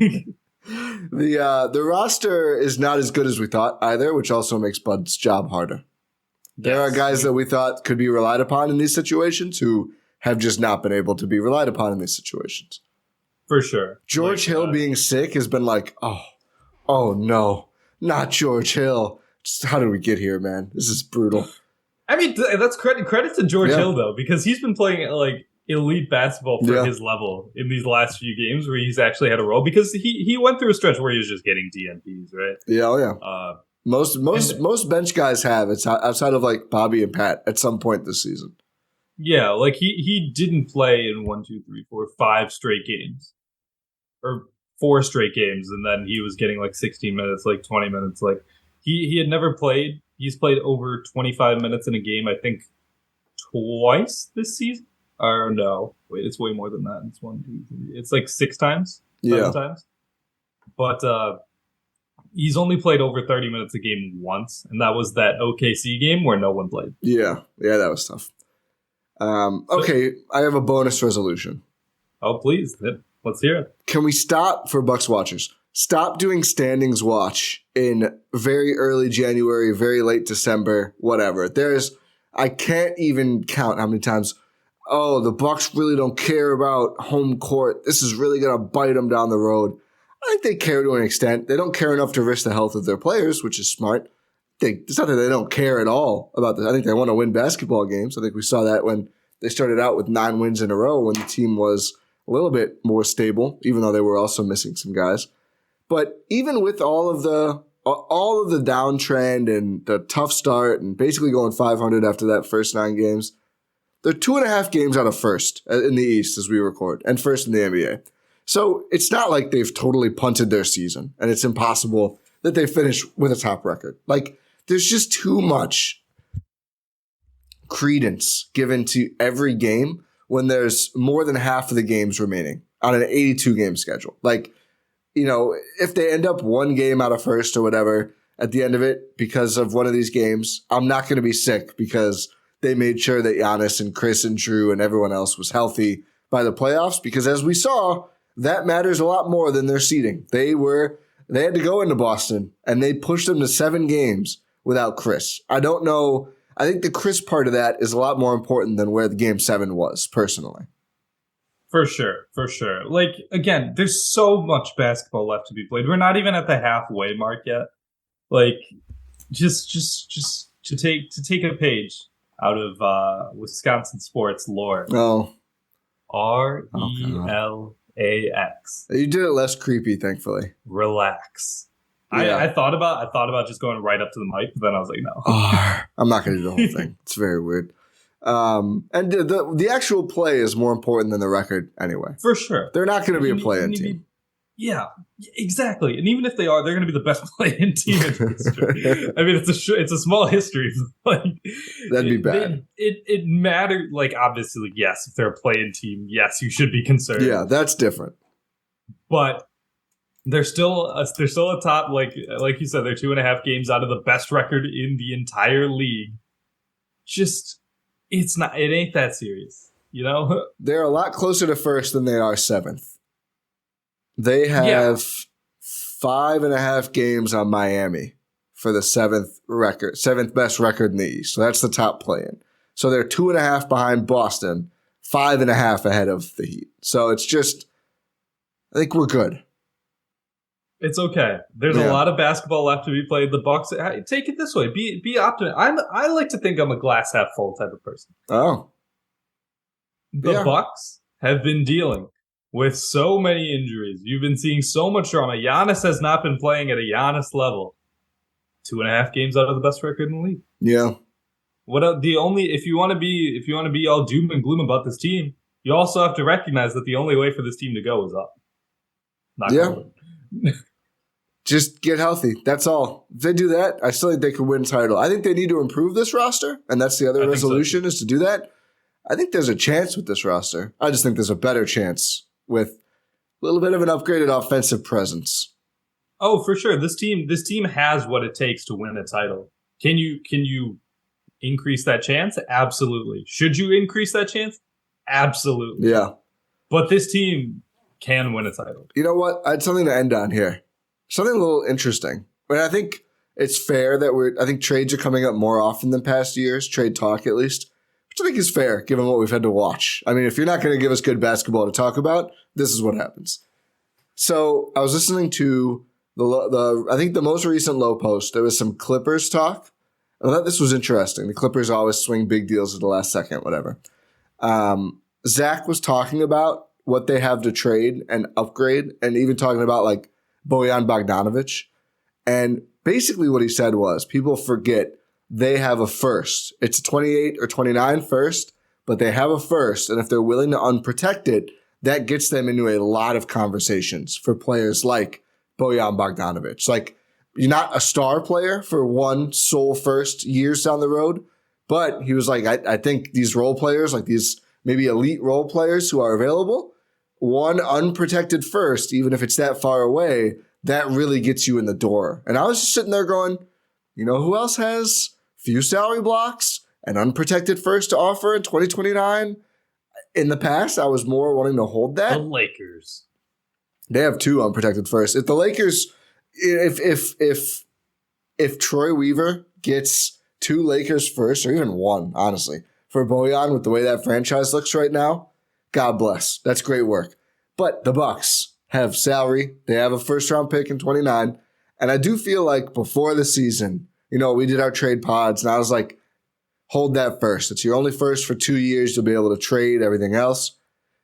one. The roster is not as good as we thought either, which also makes Bud's job harder. There are guys that we thought could be relied upon in these situations who have just not been able to be relied upon in these situations. For sure. George Hill being sick has been like, oh no, not George Hill. Just, how did we get here, man? This is brutal. I mean, that's credit to George Hill, though, because he's been playing like elite basketball for his level in these last few games where he's actually had a role, because he went through a stretch where he was just getting DNPs, right? Yeah. Most bench guys have. It's outside of like Bobby and Pat at some point this season. Yeah, like he didn't play in 5 straight games. Or 4 straight games, and then he was getting like 16 minutes, like 20 minutes. Like he had never played. He's played over 25 minutes in a game, I think, twice this season. Or no, wait, it's way more than that. It's 1, 2, 3. It's like 6 times, 7 times. But he's only played over 30 minutes a game once, and that was that OKC game where no one played. Yeah, that was tough. Okay, I have a bonus resolution. Oh, please. Let's hear it. Can we stop, for Bucks watchers, stop doing standings watch in very early January, very late December, whatever. I can't even count how many times, the Bucks really don't care about home court. This is really going to bite them down the road. I think they care to an extent. They don't care enough to risk the health of their players, which is smart. It's not that they don't care at all about this. I think they want to win basketball games. I think we saw that when they started out with 9 wins in a row when the team was a little bit more stable, even though they were also missing some guys. But even with all of the downtrend and the tough start and basically going 500 after that first 9 games, they're 2.5 games out of first in the East as we record, and first in the NBA. So it's not like they've totally punted their season, and it's impossible that they finish with a top record. Like, there's just too much credence given to every game when there's more than half of the games remaining on an 82-game schedule. Like, if they end up 1 game out of first or whatever at the end of it because of one of these games, I'm not going to be sick because they made sure that Giannis and Chris and Drew and everyone else was healthy by the playoffs, because as we saw, that matters a lot more than their seeding. They had to go into Boston and they pushed them to 7 games without Chris. I don't know. I think the Chris part of that is a lot more important than where the game 7 was, personally. For sure. Like, again, there's so much basketball left to be played. We're not even at the halfway mark yet. Like, just to take a page out of Wisconsin sports lore. Oh. RELAX. You did it less creepy, thankfully. Relax. Yeah. I thought about just going right up to the mic, but then I was like, no. I'm not going to do the whole thing. It's very weird. And the actual play is more important than the record anyway. For sure. They're not going to be a play-in team. Yeah, exactly. And even if they are, they're going to be the best play-in team in history. I mean, it's a small history. Like, that'd be bad. It mattered. Like, obviously, yes, if they're a play-in team, yes, you should be concerned. Yeah, that's different. But they're still a top, like you said, they're 2.5 games out of the best record in the entire league. Just, it ain't that serious, They're a lot closer to first than they are 7th. They have 5.5 games on Miami for the 7th best record in the East. So that's the top play-in. So they're 2.5 behind Boston, 5.5 ahead of the Heat. So it's just, I think we're good. It's okay. There's a lot of basketball left to be played. The Bucks, take it this way. Be optimistic. I like to think I'm a glass half full type of person. Oh. The Bucks have been dealing with so many injuries. You've been seeing so much drama. Giannis has not been playing at a Giannis level. 2.5 games out of the best record in the league. Yeah. If you want to be all doom and gloom about this team, you also have to recognize that the only way for this team to go is up. Not going. Just get healthy. That's all. If they do that, I still think they could win title. I think they need to improve this roster, and that's the other resolution is to do that. I think there's a chance with this roster. I just think there's a better chance with a little bit of an upgraded offensive presence. Oh, for sure. This team has what it takes to win a title. Can you increase that chance? Absolutely. Should you increase that chance? Absolutely. Yeah. But this team can win a title. You know what? I had something to end on here. something a little interesting. But I think it's fair that I think trades are coming up more often than past years, trade talk at least, which I think is fair given what we've had to watch. I mean, if you're not going to give us good basketball to talk about, this is what happens. So I was listening to I think the most recent low post. There was some Clippers talk. I thought this was interesting. The Clippers always swing big deals at the last second, whatever. Zach was talking about what they have to trade and upgrade, and even talking about like Bojan Bogdanovic. And basically what he said was people forget they have a first. It's a 28 or 29 first, but they have a first. And if they're willing to unprotect it, that gets them into a lot of conversations for players like Bojan Bogdanovic. Like, you're not a star player for one sole first years down the road, but he was like, I think these role players, like these maybe elite role players who are available, one unprotected first, even if it's that far away, that really gets you in the door. And I was just sitting there going, you know who else has few salary blocks and unprotected first to offer in 2029? In the past, I was more wanting to hold that. The Lakers. They have two unprotected first. If the Lakers, if Troy Weaver gets two Lakers first, or even one, honestly, for Bojan with the way that franchise looks right now, God bless. That's great work. But the Bucks have salary. They have a first-round pick in 29. And I do feel like before the season, you know, we did our trade pods, and I was like, hold that first. It's your only first for 2 years. You'll be able to trade everything else.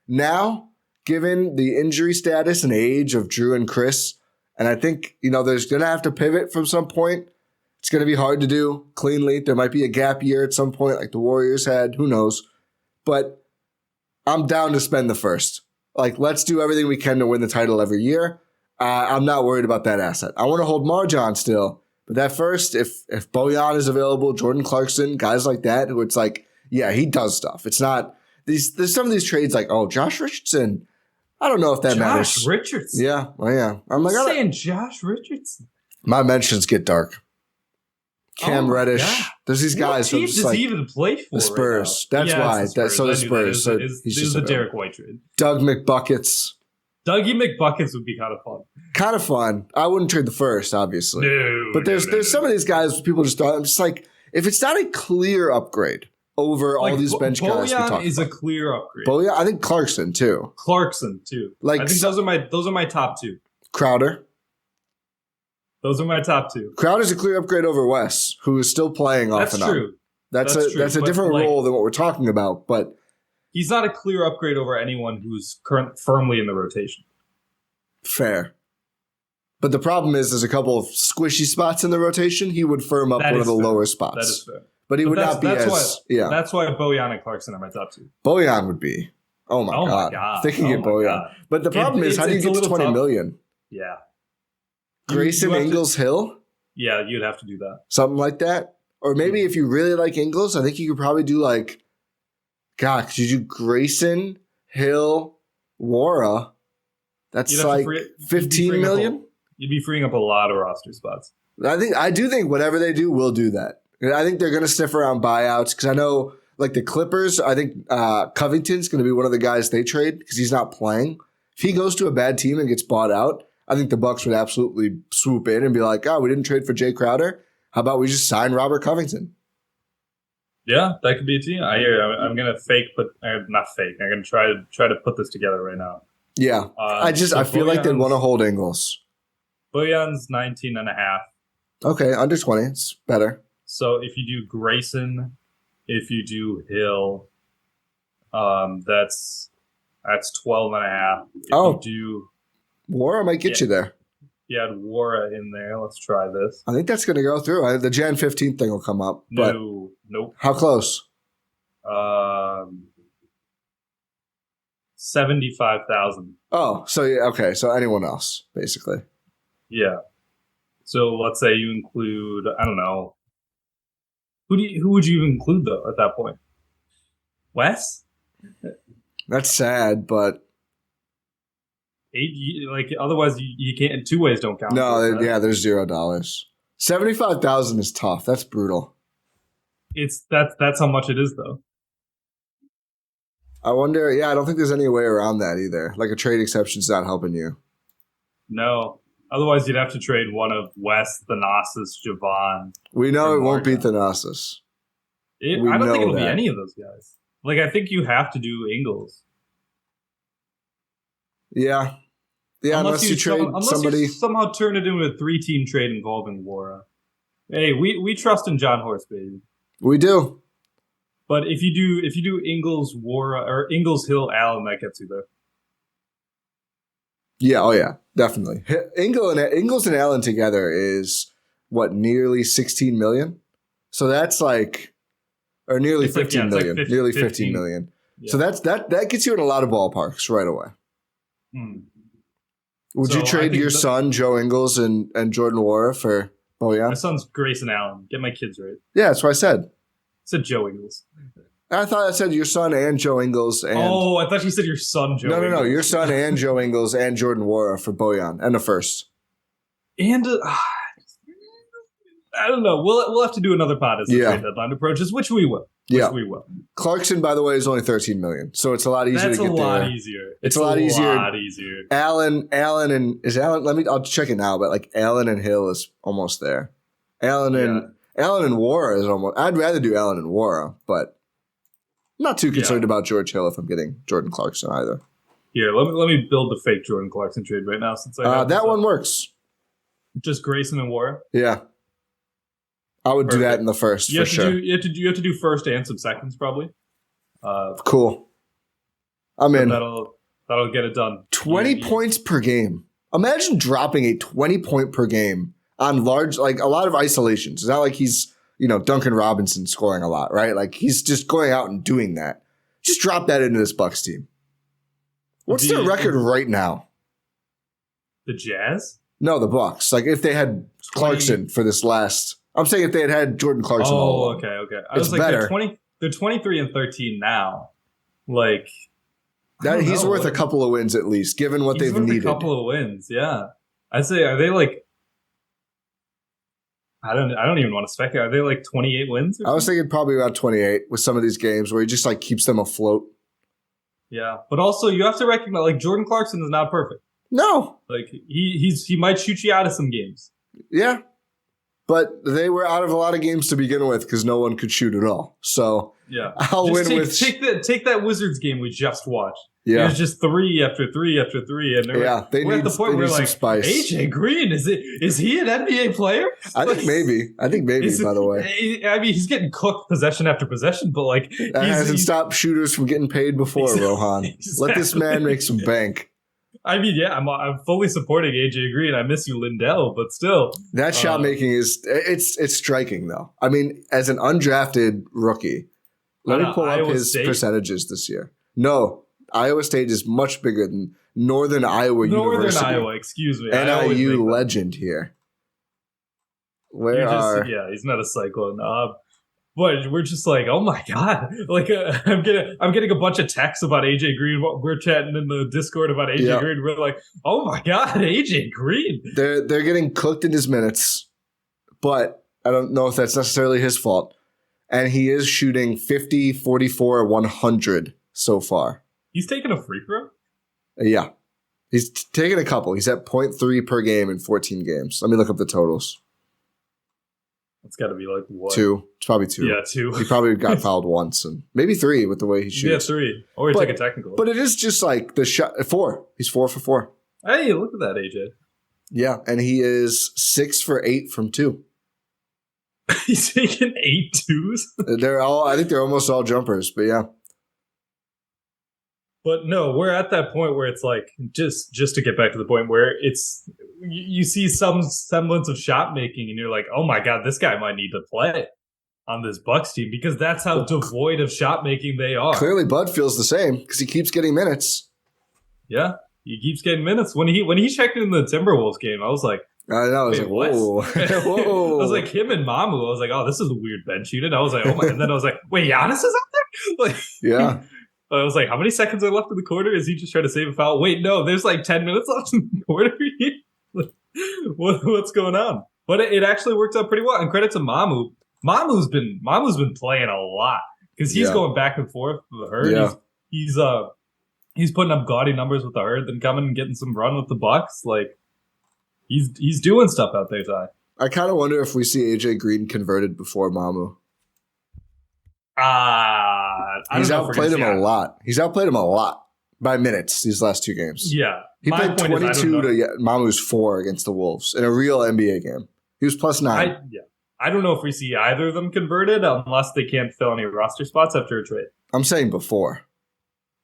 Now, given the injury status and age of Drew and Chris, and I think, you know, there's going to have to pivot from some point. It's going to be hard to do cleanly. There might be a gap year at some point like the Warriors had. Who knows? But I'm down to spend the first. Like, let's do everything we can to win the title every year. I'm not worried about that asset. I want to hold Marjan still. But that first, if Bojan is available, Jordan Clarkson, guys like that, who it's like, yeah, he does stuff. It's not there's some of these trades like, oh, Josh Richardson. I don't know if that matters. Josh Richardson. Yeah, well, yeah. I'm like, saying Josh Richardson. My mentions get dark. Cam Reddish. God. There's these guys. What team does he even play for? The Spurs. Right, that's why. The Spurs. This is the Derek White trade. Doug McBuckets. Dougie McBuckets would be kind of fun. Kind of fun. I wouldn't trade the first, obviously. No. But there's some of these guys people just thought, I'm just like, if it's not a clear upgrade over all these bench guys we talk about. Is a clear upgrade. Bojan, I think Clarkson too. Like, I think those are my top two. Crowder. Those are my top two. Crowder's a clear upgrade over Wes, who is still playing off and on. That's true. That's a different role than what we're talking about, but he's not a clear upgrade over anyone who's firmly in the rotation. Fair. But the problem is there's a couple of squishy spots in the rotation. He would firm up one of the lower spots. That is fair. But he would not be as... Yeah. That's why Bojan and Clarkson are my top two. Bojan would be. Oh, my God. They can get Bojan. God. But the problem is, how do you get to $20 million? Yeah. Grayson Ingles Hill? Yeah, you'd have to do that. Something like that. Or maybe if you really like Ingles, I think you could probably do like... God, could you do Grayson, Hill, Nwora? That's like $15 million? You'd be freeing up a lot of roster spots. I do think whatever they do, we'll do that. I think they're going to sniff around buyouts because I know, like the Clippers, I think Covington's going to be one of the guys they trade because he's not playing. If he goes to a bad team and gets bought out, I think the Bucks would absolutely swoop in and be like, oh, we didn't trade for Jay Crowder. How about we just sign Robert Covington? Yeah, that could be a team. I'm going to fake, but not fake. I'm going to try to put this together right now. Yeah, I feel like they'd want to hold Ingles. Bojan's 19.5. Okay, under 20. It's better. So if you do Grayson, if you do Hill, that's 12.5. If you do Nwora might get you there. You had Nwora in there. Let's try this. I think that's going to go through. The Jan 15th thing will come up. No, nope. How close? 75,000. Oh, so yeah, okay. So anyone else, basically. Yeah. So let's say you include, I don't know. Who would you include though at that point? Wes? That's sad, but otherwise you can't. Two ways don't count. No, there's $0. 75,000 is tough. That's brutal. That's how much it is though. I wonder. Yeah, I don't think there's any way around that either. Like a trade exception's not helping you. No. Otherwise, you'd have to trade one of West, Thanasis, Javon. We know it won't be Thanasis. I don't think it'll be any of those guys. Like, I think you have to do Ingles. Yeah. Yeah, unless you trade somebody. You somehow turn it into a 3-team trade involving Nwora. Hey, we trust in John Horst, baby. We do. But if you do Ingles, Nwora, or Ingles, Hill, Allen, that gets you there. Yeah, oh yeah, definitely. Ingles and Allen together is what, nearly 16 million? So that's like, or nearly 15 million. Like nearly 15 million. Yeah. So that gets you in a lot of ballparks right away. Would you trade your son, Joe Ingles, and Jordan Nwora for Bojan? My son's Grayson Allen. Get my kids right. Yeah, that's what I said. I said Joe Ingles. I thought I said your son and Joe Ingles. And I thought you said your son, Joe Ingles. No. Your son and Joe Ingles and Jordan Nwora for Bojan and a first. And I don't know. We'll have to do another pod as the trade deadline approaches, which we will. We will. Clarkson, by the way, is only 13 million, so it's a lot easier to get there. That's a lot easier. It's a lot easier. Allen and I'll check it now, but like Allen and Hill is almost there. Allen and Nwora is almost. I'd rather do Allen and Nwora, but I'm not too concerned about George Hill if I'm getting Jordan Clarkson either. Here, let me build the fake Jordan Clarkson trade right now since I that one works. Just Grayson and Nwora. Yeah. I would do that in the first for sure. You have to do first and some seconds probably. Cool. I'm in. That'll get it done. 20 points per game. Imagine dropping a 20-point per game on large, like a lot of isolations. It's not like he's, Duncan Robinson scoring a lot, right? Like he's just going out and doing that. Just drop that into this Bucks team. What's their record right now? The Jazz? No, the Bucks. Like if they had Clarkson for this last. I'm saying if they had Jordan Clarkson. Oh, okay. I was like, better. They're 23-13 now. Like he's worth a couple of wins at least, given what they've needed. A couple of wins, yeah. I'd say, are they like? I don't even want to speculate. Are they like 28 wins? I was thinking probably about 28 with some of these games where he just like keeps them afloat. Yeah, but also you have to recognize like Jordan Clarkson is not perfect. No, like he might shoot you out of some games. Yeah. But they were out of a lot of games to begin with because no one could shoot at all. So I'll win with take that Wizards game we just watched. Yeah, it was just 3 after 3 after 3, and we're at the point where like spice. AJ Green is he an NBA player? I think maybe. By the way, I mean he's getting cooked possession after possession, but like that hasn't stopped shooters from getting paid before. Rohan, let this man make some bank. I mean, yeah, I'm fully supporting AJ Green. I miss you, Lindell, but still, that shot making it's striking though. I mean, as an undrafted rookie, let me pull up his percentages this year. No, Iowa State is much bigger than Northern Iowa University. Northern Iowa, excuse me. NIU legend here. He's not a Cyclone. But we're just like, oh my god! Like I'm getting a bunch of texts about AJ Green. We're chatting in the Discord about AJ Green. We're like, oh my god, AJ Green! They're getting cooked in his minutes, but I don't know if that's necessarily his fault. And he is shooting 50, 44, 100 so far. He's taking a free throw. Yeah, he's taken a couple. He's at 0.3 per game in 14 games. Let me look up the totals. It's got to be like what? 2. It's probably 2. Yeah, 2. He probably got fouled once and maybe 3 with the way he shoots. Yeah, 3. Or he took a technical. But it is just like the shot. 4. He's 4 for 4. Hey, look at that, AJ. Yeah, and he is 6 for 8 from 2. He's taking 8 twos? I think they're almost all jumpers, but yeah. But no, we're at that point where it's like, just to get back to the point where it's, you see some semblance of shot making and you're like, oh my God, this guy might need to play on this Bucks team because that's how devoid of shot making they are. Clearly Bud feels the same because he keeps getting minutes. Yeah, he keeps getting minutes. When he checked in the Timberwolves game, I was like, I know. I was like, whoa. Whoa. I was like, him and Mamu. I was like, oh, this is a weird bench unit. I was like, oh my. And then I was like, wait, Giannis is up there? Like, yeah. I was like, how many seconds are left in the quarter? Is he just trying to save a foul? Wait, no, there's like 10 minutes left in the quarter. What's going on? But it actually worked out pretty well. And credit to Mamu. Mamu's been playing a lot because he's going back and forth with the Herd. Yeah. He's putting up gaudy numbers with the Herd, then coming and getting some run with the Bucks. Like, He's doing stuff out there, Ty. I kind of wonder if we see AJ Green converted before Mamu. He's outplayed him a lot. He's outplayed him a lot by minutes these last 2 games. Yeah. He played 22 to Mamu's 4 against the Wolves in a real NBA game. He was plus 9. I don't know if we see either of them converted unless they can't fill any roster spots after a trade. I'm saying before.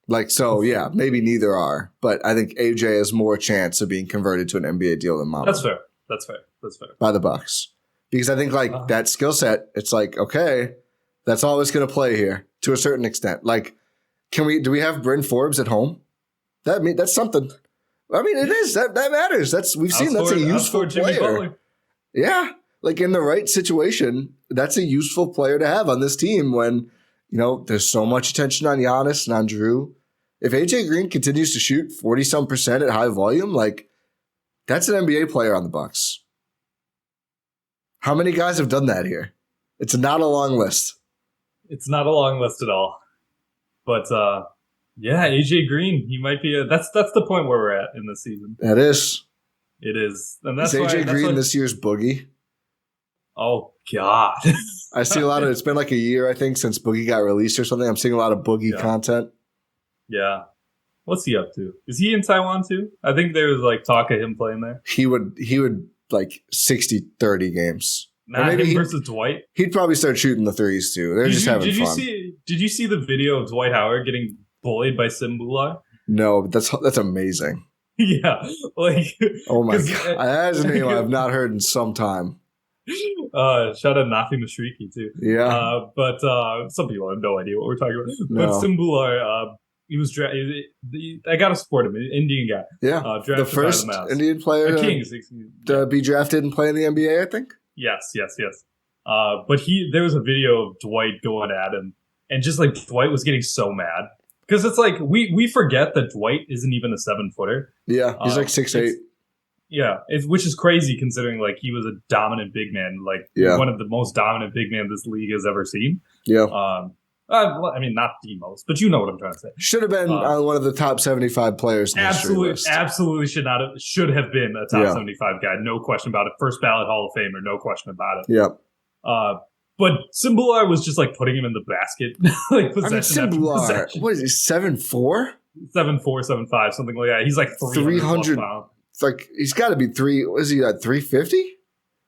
Yeah, maybe neither are. But I think AJ has more chance of being converted to an NBA deal than Mamu. That's fair. By the Bucks. Because I think that skill set, it's like, okay, that's all it's going to play here to a certain extent. Like, do we have Bryn Forbes at home? That's something. I mean, it is. That matters. We've seen that's a useful player. Yeah. Like in the right situation, that's a useful player to have on this team when, there's so much attention on Giannis and on Drew. If AJ Green continues to shoot 40-some% at high volume, that's an NBA player on the Bucks. How many guys have done that here? It's not a long list. It's not a long list at all. But AJ Green, he might be that's the point where we're at in the season. That is. It is. And that's AJ Green this year's Boogie. Oh God. I see a lot of it's been like a year, I think, since Boogie got released or something. I'm seeing a lot of Boogie content. Yeah. What's he up to? Is he in Taiwan too? I think there was talk of him playing there. He would 60-30 games. Maybe him versus Dwight. He'd probably start shooting the threes too. They're just having fun. Did you see the video of Dwight Howard getting bullied by Simbular? No, but that's amazing. Yeah. Oh my God. That is a name I've not heard in some time. Shout out Nafi Mashriki too. Yeah. But some people have no idea what we're talking about. No. But Simbular, he was drafted. I gotta support him, Indian guy. Yeah. The first Indian player to be drafted and play in the NBA, I think. Yes. But there was a video of Dwight going at him, and just Dwight was getting so mad because it's we forget that Dwight isn't even a 7-footer. Yeah, he's 6'8". Yeah, which is crazy considering he was a dominant big man, one of the most dominant big men this league has ever seen. Yeah. I mean, not the most, but you know what I'm trying to say. Should have been one of the top 75 players in history list. Absolutely should have been a top 75 guy. No question about it. First ballot Hall of Famer. No question about it. Yeah. But Simbular was just putting him in the basket. Possession after possession. What is he, 7'4"? 7'4", 7'5", something like that. He's 300 pounds. It's he's got to be is he at 350?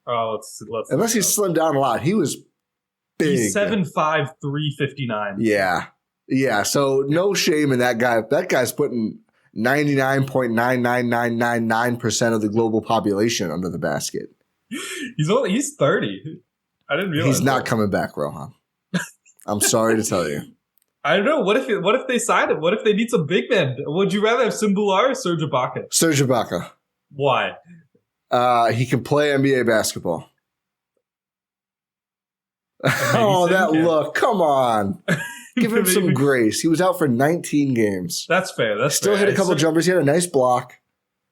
Oh, let's unless he's slimmed down a lot. He was big. He's 7'5", 359. Yeah. So no shame in that guy. That guy's putting 99.99999% of the global population under the basket. He's 30. I didn't realize he's not coming back, Rohan. I'm sorry to tell you. I don't know. What if they sign him? What if they need some big men? Would you rather have Simbular or Serge Ibaka? Serge Ibaka. Why? He can play NBA basketball. That look. Come on. Give him some grace. He was out for 19 games. That's fair. Still hit a couple jumpers. He had a nice block.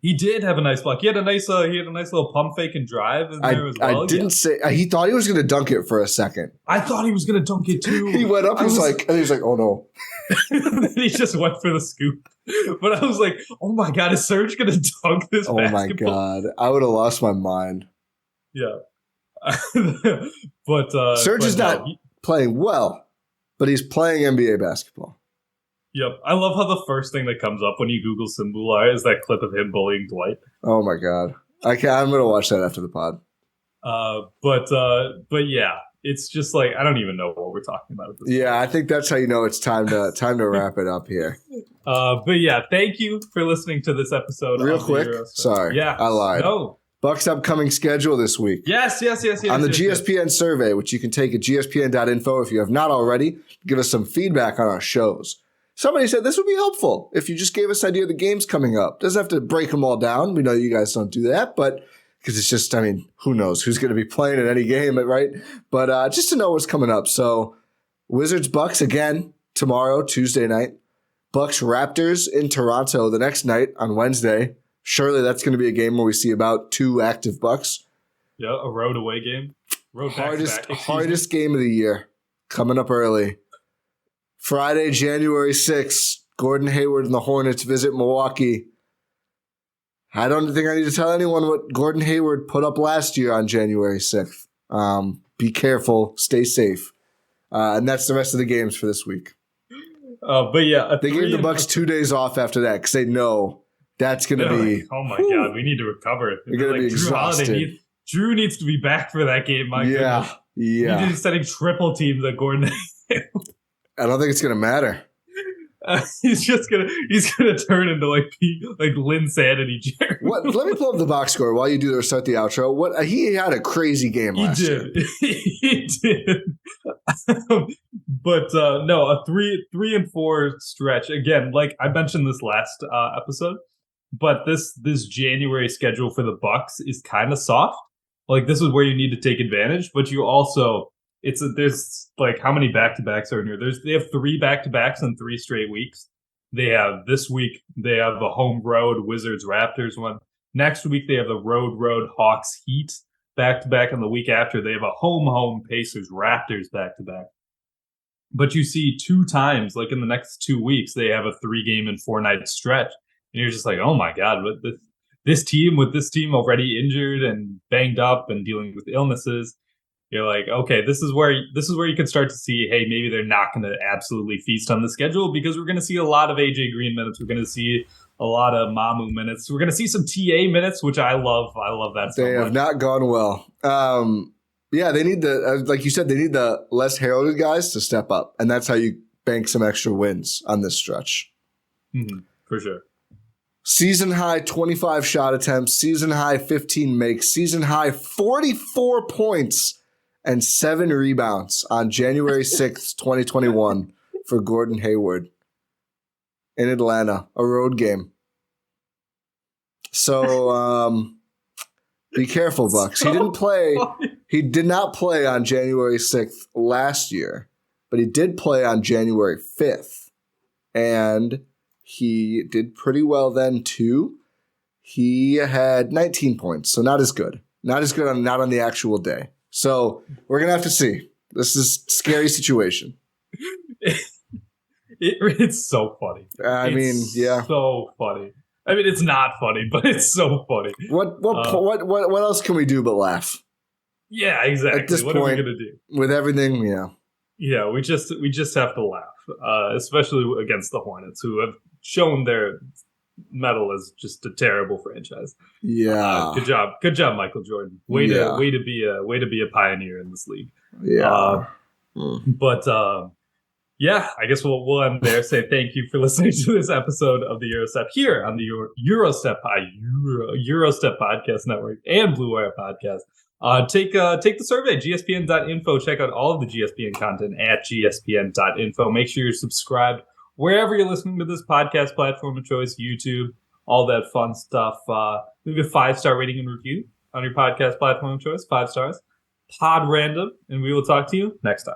He did have a nice block. He had a nice little pump fake and drive in there as well. I didn't say he thought he was going to dunk it for a second. I thought he was going to dunk it too. He went up. He was like, oh no. He just went for the scoop. But I was like, oh my God, is Serge going to dunk this basketball? Oh my God, I would have lost my mind. Yeah, but Serge is not playing well, but he's playing NBA basketball. Yep. I love how the first thing that comes up when you Google Simbular is that clip of him bullying Dwight. Oh my God. I'm going to watch that after the pod. But yeah, it's just I don't even know what we're talking about at this point. I think that's how you know it's time to wrap it up here. But yeah, thank you for listening to this episode. Real quick. Sorry. Yeah. I lied. No. Bucks upcoming schedule this week. Yes. On the GSPN survey, which you can take at gspn.info if you have not already, give us some feedback on our shows. Somebody said this would be helpful if you just gave us an idea of the games coming up. Doesn't have to break them all down. We know you guys don't do that, but because it's just, who knows who's going to be playing at any game, right? But just to know what's coming up. So Wizards Bucks again tomorrow, Tuesday night. Bucks Raptors in Toronto the next night on Wednesday. Surely that's going to be a game where we see about 2 active Bucks. Yeah, a road away game. Hardest game of the year coming up early. Friday, January 6th, Gordon Hayward and the Hornets visit Milwaukee. I don't think I need to tell anyone what Gordon Hayward put up last year on January 6th. Be careful. Stay safe. And that's the rest of the games for this week. But yeah, they gave the Bucks 2 days off after that because they know that's going to be. Like, oh my God, we need to recover. They're going to be exhausted. Drew needs to be back for that game. My goodness. Yeah. He needs to be setting triple teams at Gordon. I don't think it's going to matter. He's gonna turn into like Lynn Sanity. Let me pull up the box score while you do or start the outro. He had a crazy game last year. He did. But no, a 3-4 stretch again. Like I mentioned this last episode, but this January schedule for the Bucks is kind of soft. Like this is where you need to take advantage, but you also. There's like how many back-to-backs are in here? They have 3 back-to-backs in 3 straight weeks. They have this week, they have the home road Wizards Raptors one. Next week they have the road Hawks Heat back-to-back, and the week after they have a home Pacers Raptors back-to-back. But you see 2 times, like in the next 2 weeks, they have a 3-game and 4-night stretch. And you're just like, oh my God, with this team already injured and banged up and dealing with illnesses. You're like, okay, this is where you can start to see, hey, maybe they're not going to absolutely feast on the schedule because we're going to see a lot of AJ Green minutes. We're going to see a lot of Mamu minutes. We're going to see some TA minutes, which I love. I love that so much. They have not gone well. They need like you said, they need the less heralded guys to step up, and that's how you bank some extra wins on this stretch. Mm-hmm, for sure. Season high 25 shot attempts, season high 15 makes, season high 44 points. And 7 rebounds on January 6th, 2021 for Gordon Hayward in Atlanta, a road game. So be careful, Bucks. He didn't play. He did not play on January 6th last year, but he did play on January 5th. And he did pretty well then, too. He had 19 points, so not as good. Not on the actual day. So we're going to have to see. This is a scary situation. It's so funny. So funny. I mean, it's not funny, but it's so funny. What else can we do but laugh? Yeah, exactly. At this what point, are we going to do? With everything, yeah. Yeah, we just have to laugh, especially against the Hornets, who have shown their mettle as just a terrible franchise. Yeah. Good job, Michael Jordan. Way to be a pioneer in this league. Yeah. But I guess we'll end there. Say thank you for listening to this episode of the Eurostep here on the Eurostep Podcast Network and Blue Wire Podcast. Take the survey, gspn.info. Check out all of the GSPN content at gspn.info. Make sure you're subscribed wherever you're listening to this podcast platform of choice, YouTube, all that fun stuff. Leave a 5-star rating and review on your podcast platform of choice. 5 stars. Pod random, and we will talk to you next time.